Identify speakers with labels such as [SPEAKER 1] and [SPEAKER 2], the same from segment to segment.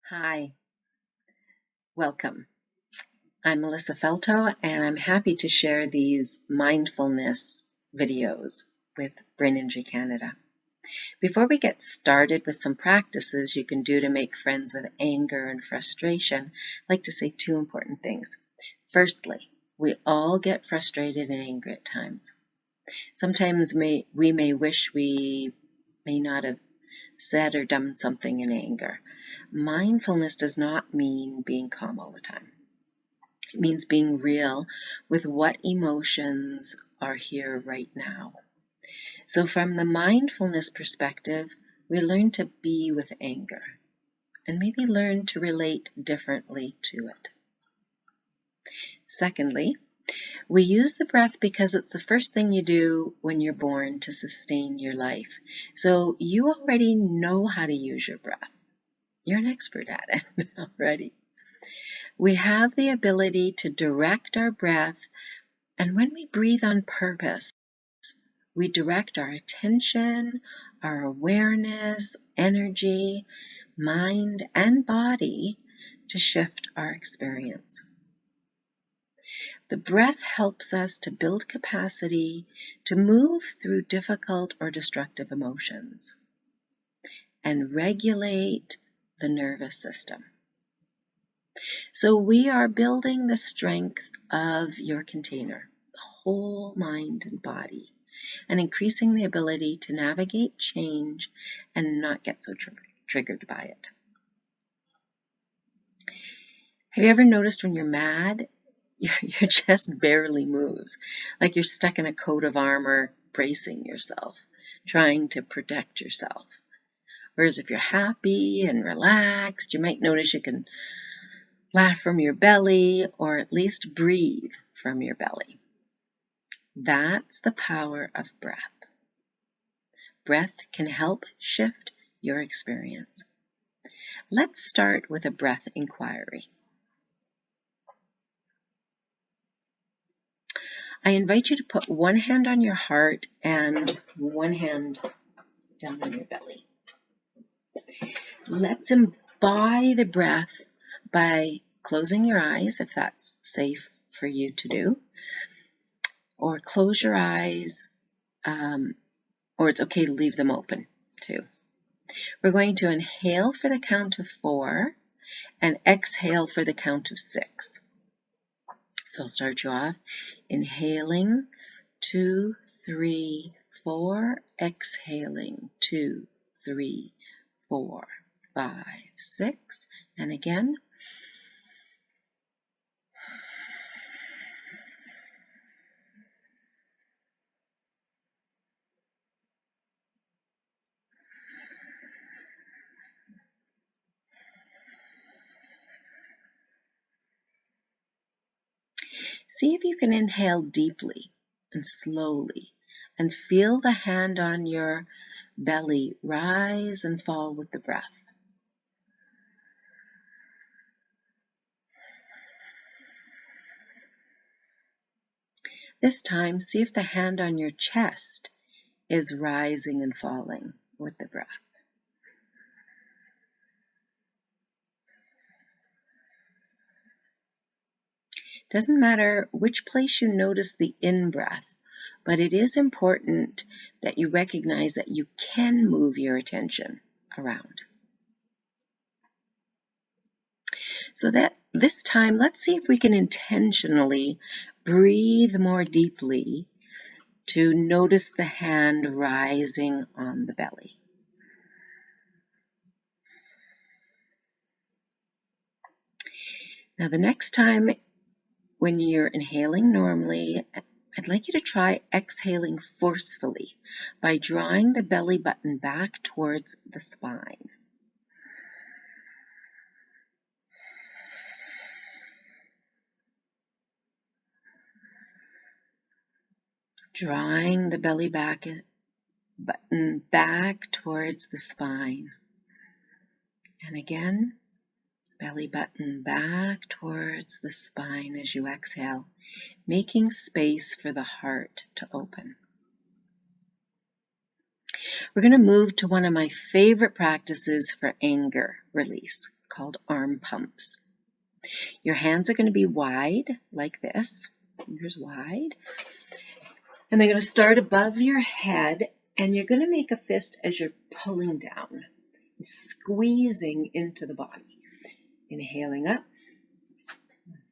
[SPEAKER 1] Hi, welcome. I'm Melissa Felteau, and I'm happy to share these mindfulness videos with Brain Injury Canada. Before we get started with some practices you can do to make friends with anger and frustration, I'd like to say two important things. Firstly, we all get frustrated and angry at times. Sometimes we may wish we may not have said or done something in anger. Mindfulness does not mean being calm all the time. It means being real with what emotions are here right now. So from the mindfulness perspective, we learn to be with anger and maybe learn to relate differently to it. Secondly, we use the breath because it's the first thing you do when you're born to sustain your life. So you already know how to use your breath. You're an expert at it already. We have the ability to direct our breath, and when we breathe on purpose, we direct our attention, our awareness, energy, mind, and body to shift our experience. The breath helps us to build capacity to move through difficult or destructive emotions and regulate the nervous system. So we are building the strength of your container, the whole mind and body, and increasing the ability to navigate change and not get so triggered by it. Have you ever noticed when you're mad, your chest barely moves, like you're stuck in a coat of armor, bracing yourself, trying to protect yourself? Whereas if you're happy and relaxed, you might notice you can laugh from your belly or at least breathe from your belly. That's the power of breath. Breath can help shift your experience. Let's start with a breath inquiry. I invite you to put one hand on your heart and one hand down on your belly. Let's embody the breath by closing your eyes, if that's safe for you to do, or close your eyes, or it's okay to leave them open too. We're going to inhale for the count of 4 and exhale for the count of 6. So I'll start you off. Inhaling, 2, 3, 4. Exhaling, 2, 3, 4, 5, 6. And again. See if you can inhale deeply and slowly and feel the hand on your belly rise and fall with the breath. This time, see if the hand on your chest is rising and falling with the breath. Doesn't matter which place you notice the in-breath, but it is important that you recognize that you can move your attention around. So that this time, let's see if we can intentionally breathe more deeply to notice the hand rising on the belly. Now the next time when you're inhaling normally, I'd like you to try exhaling forcefully by drawing the belly button back towards the spine. Drawing the belly button back towards the spine. And again, belly button back towards the spine as you exhale, making space for the heart to open. We're going to move to one of my favorite practices for anger release, called arm pumps. Your hands are going to be wide like this, fingers wide, and they're going to start above your head, and you're going to make a fist as you're pulling down, squeezing into the body. Inhaling up,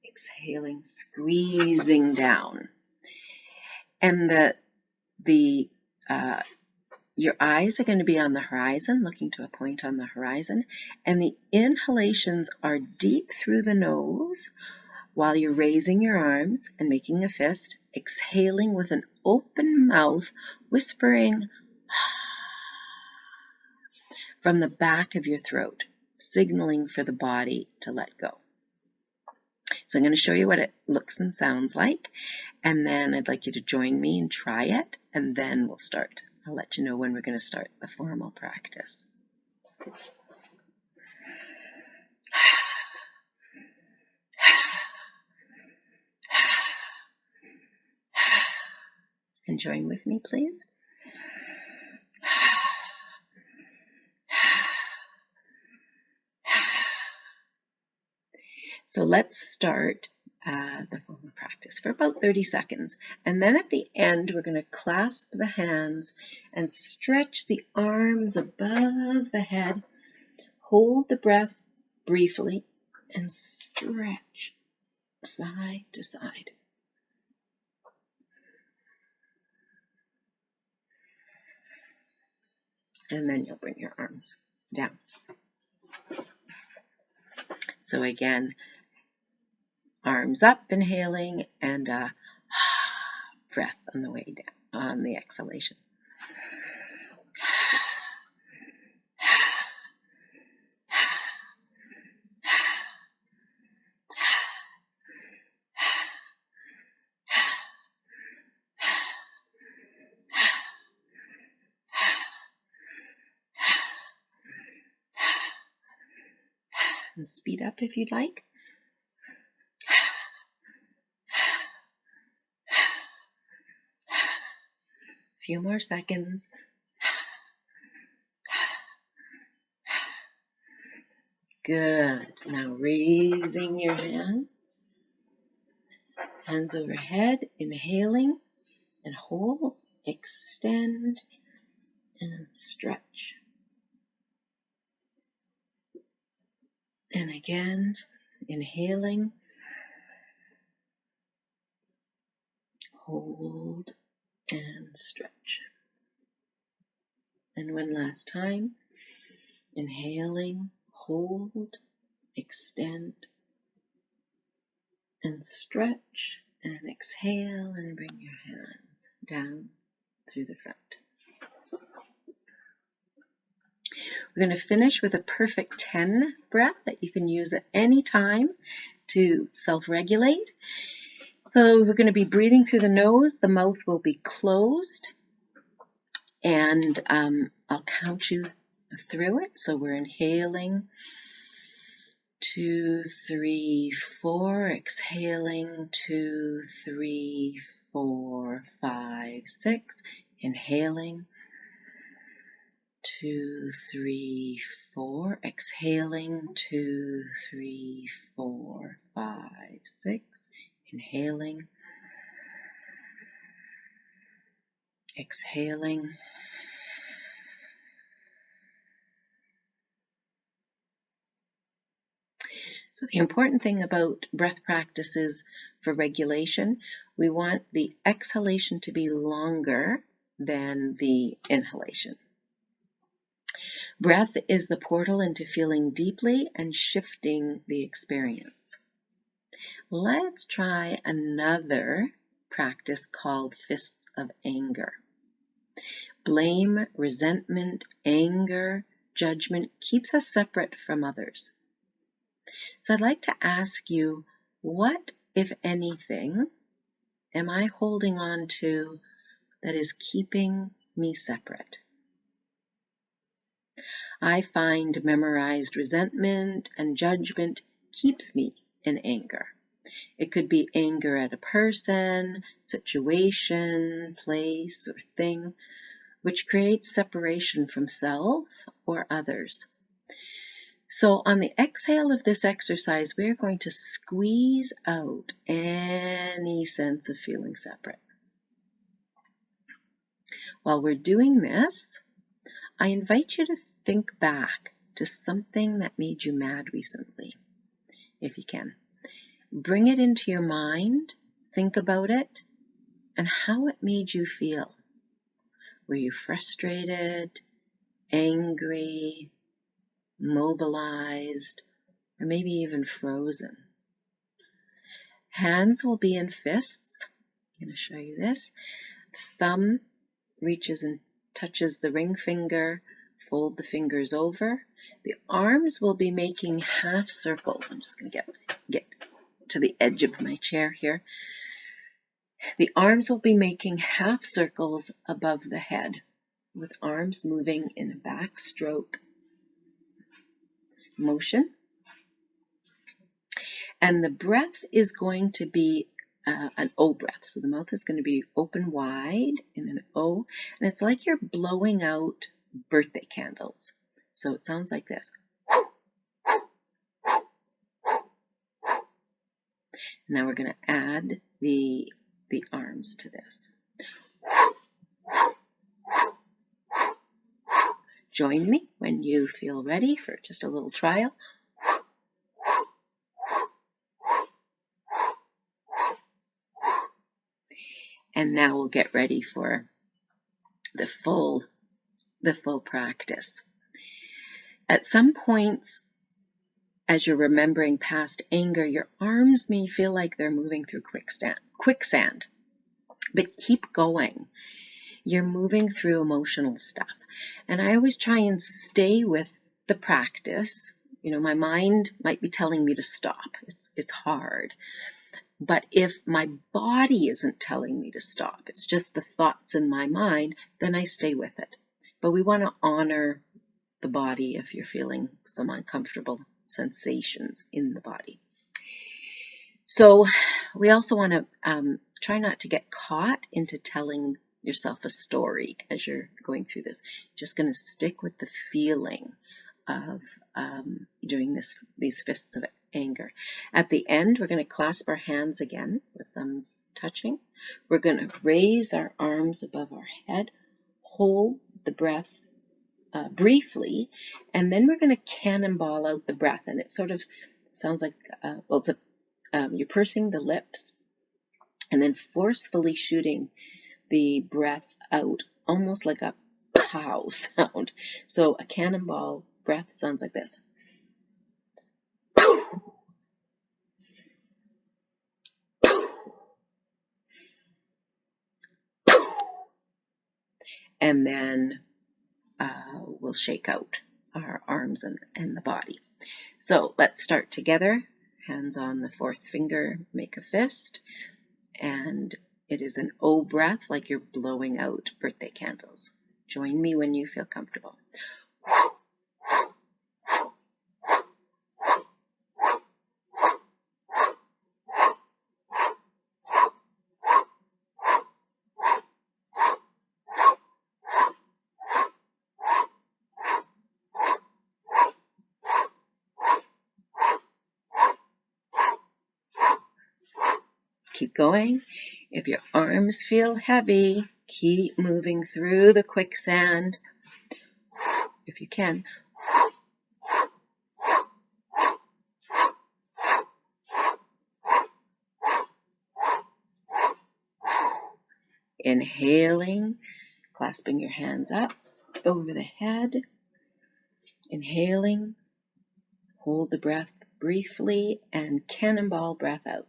[SPEAKER 1] exhaling, squeezing down. And your eyes are going to be on the horizon, looking to a point on the horizon, and the inhalations are deep through the nose while you're raising your arms and making a fist, exhaling with an open mouth, whispering from the back of your throat, signaling for the body to let go. So I'm going to show you what it looks and sounds like, and then I'd like you to join me and try it, and then we'll start. I'll let you know when we're going to start the formal practice. And join with me, please. So let's start the formal practice for about 30 seconds. And then at the end, we're going to clasp the hands and stretch the arms above the head. Hold the breath briefly and stretch side to side. And then you'll bring your arms down. So again, arms up, inhaling, and breath on the way down, on the exhalation. And speed up if you'd like. A few more seconds. Good. Now raising your hands. Hands overhead, inhaling and hold, extend and stretch. And again, inhaling, hold and stretch. And one last time, inhaling, hold, extend and stretch, and exhale and bring your hands down through the front. We're going to finish with a perfect 10 breath that you can use at any time to self-regulate. So we're going to be breathing through the nose. The mouth will be closed, and I'll count you through it. So we're inhaling 2, 3, 4, exhaling 2, 3, 4, 5, 6, inhaling 2, 3, 4, exhaling 2, 3, 4, 5, 6, inhaling, exhaling, so the important thing about breath practices for regulation, we want the exhalation to be longer than the inhalation. Breath is the portal into feeling deeply and shifting the experience. Let's try another practice called fists of anger. Blame, resentment, anger, judgment keeps us separate from others. So I'd like to ask you, what, if anything, am I holding on to that is keeping me separate? I find memorized resentment and judgment keeps me in anger. It could be anger at a person, situation, place, or thing, which creates separation from self or others. So on the exhale of this exercise, we're going to squeeze out any sense of feeling separate. While we're doing this, I invite you to think back to something that made you mad recently, if you can. Bring it into your mind, think about it, and how it made you feel. Were you frustrated, angry, mobilized, or maybe even frozen? Hands will be in fists. I'm going to show you this. Thumb reaches and touches the ring finger. Fold the fingers over. The arms will be making half circles. I'm just going to get to the edge of my chair here. The arms will be making half circles above the head, with arms moving in a backstroke motion. And the breath is going to be an O breath. So the mouth is going to be open wide in an O, and it's like you're blowing out birthday candles. So it sounds like this. Now we're going to add the arms to this. Join me when you feel ready for just a little trial. And now we'll get ready for the full practice. At some points, as you're remembering past anger, your arms may feel like they're moving through quicksand. But keep going. You're moving through emotional stuff. And I always try and stay with the practice. You know, my mind might be telling me to stop. It's hard. But if my body isn't telling me to stop, it's just the thoughts in my mind, then I stay with it. But we want to honor the body if you're feeling some uncomfortable sensations in the body. So we also want to try not to get caught into telling yourself a story as you're going through this. Just going to stick with the feeling of doing these fists of anger. At the end, we're going to clasp our hands again with thumbs touching. We're going to raise our arms above our head, hold the breath briefly, and then we're going to cannonball out the breath. And it sort of sounds like, you're pursing the lips and then forcefully shooting the breath out, almost like a pow sound. So a cannonball breath sounds like this. And then we'll shake out our arms and the body. So let's start together. Hands on the fourth finger, make a fist. And it is an O breath, like you're blowing out birthday candles. Join me when you feel comfortable. Keep going. If your arms feel heavy, keep moving through the quicksand. If you can. Inhaling, clasping your hands up over the head. Inhaling, hold the breath briefly and cannonball breath out.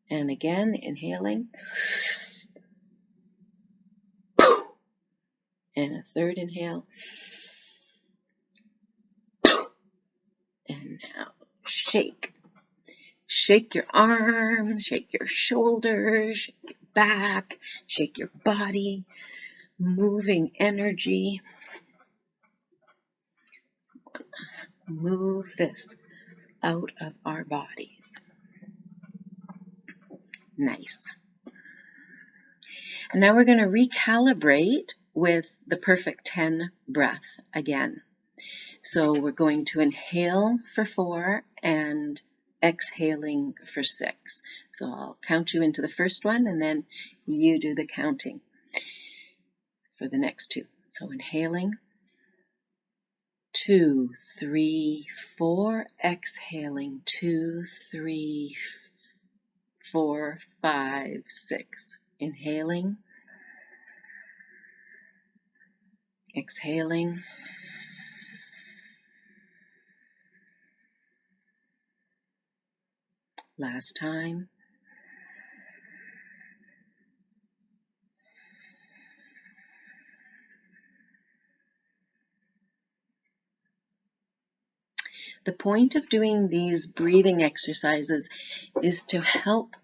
[SPEAKER 1] And again, inhaling. And a third inhale. And now shake. Shake your arms, shake your shoulders, shake your back, shake your body, moving energy. Move this out of our bodies. Nice. And now we're going to recalibrate with the perfect 10 breath again. So we're going to inhale for 4 and exhaling for 6. So I'll count you into the first one, and then you do the counting for the next 2. So inhaling, 2, 3, 4, exhaling, 2, 3, 4, 5, 6. Inhaling, exhaling, last time. The point of doing these breathing exercises is to help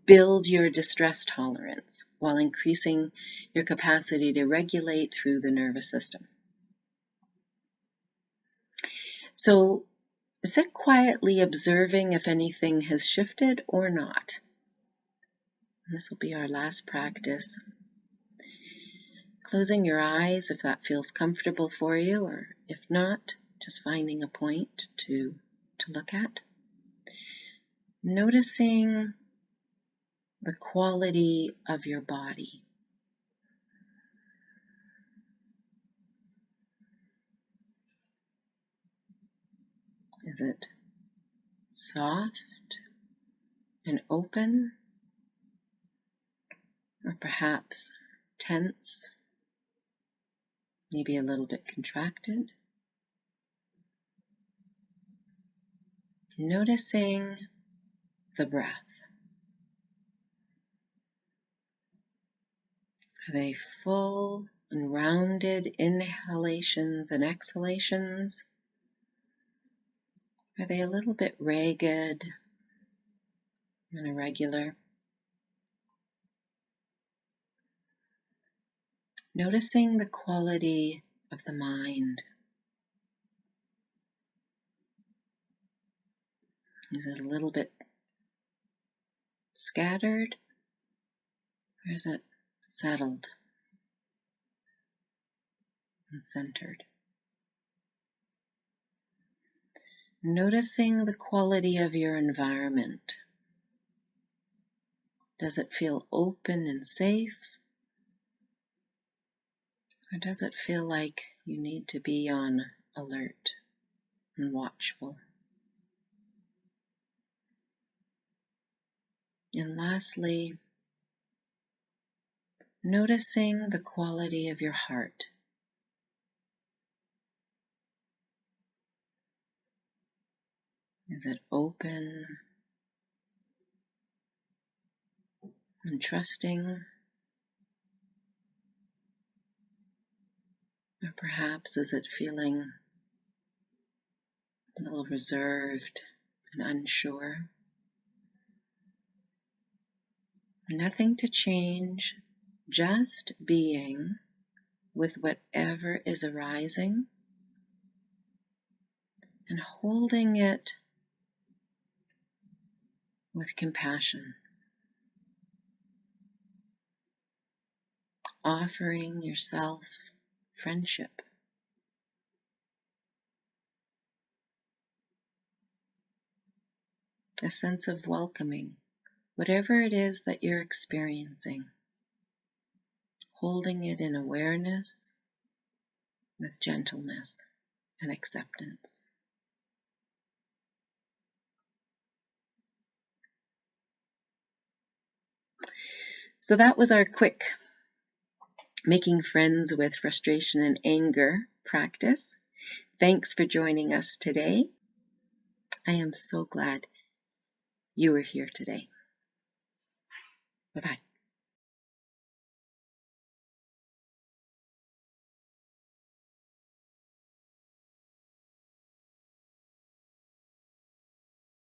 [SPEAKER 1] build your distress tolerance while increasing your capacity to regulate through the nervous system. So sit quietly observing if anything has shifted or not. And this will be our last practice. Closing your eyes if that feels comfortable for you, or if not, just finding a point to look at. Noticing the quality of your body. Is it soft and open, or perhaps tense, maybe a little bit contracted? Noticing the breath. Are they full and rounded inhalations and exhalations? Are they a little bit ragged and irregular? Noticing the quality of the mind. Is it a little bit scattered, or is it settled and centered? Noticing the quality of your environment. Does it feel open and safe? Or does it feel like you need to be on alert and watchful? And lastly, noticing the quality of your heart. Is it open and trusting? Or perhaps is it feeling a little reserved and unsure? Nothing to change, just being with whatever is arising and holding it with compassion. Offering yourself friendship. A sense of welcoming, whatever it is that you're experiencing. Holding it in awareness with gentleness and acceptance. So that was our quick making friends with frustration and anger practice. Thanks for joining us today. I am so glad you were here today. Bye-bye.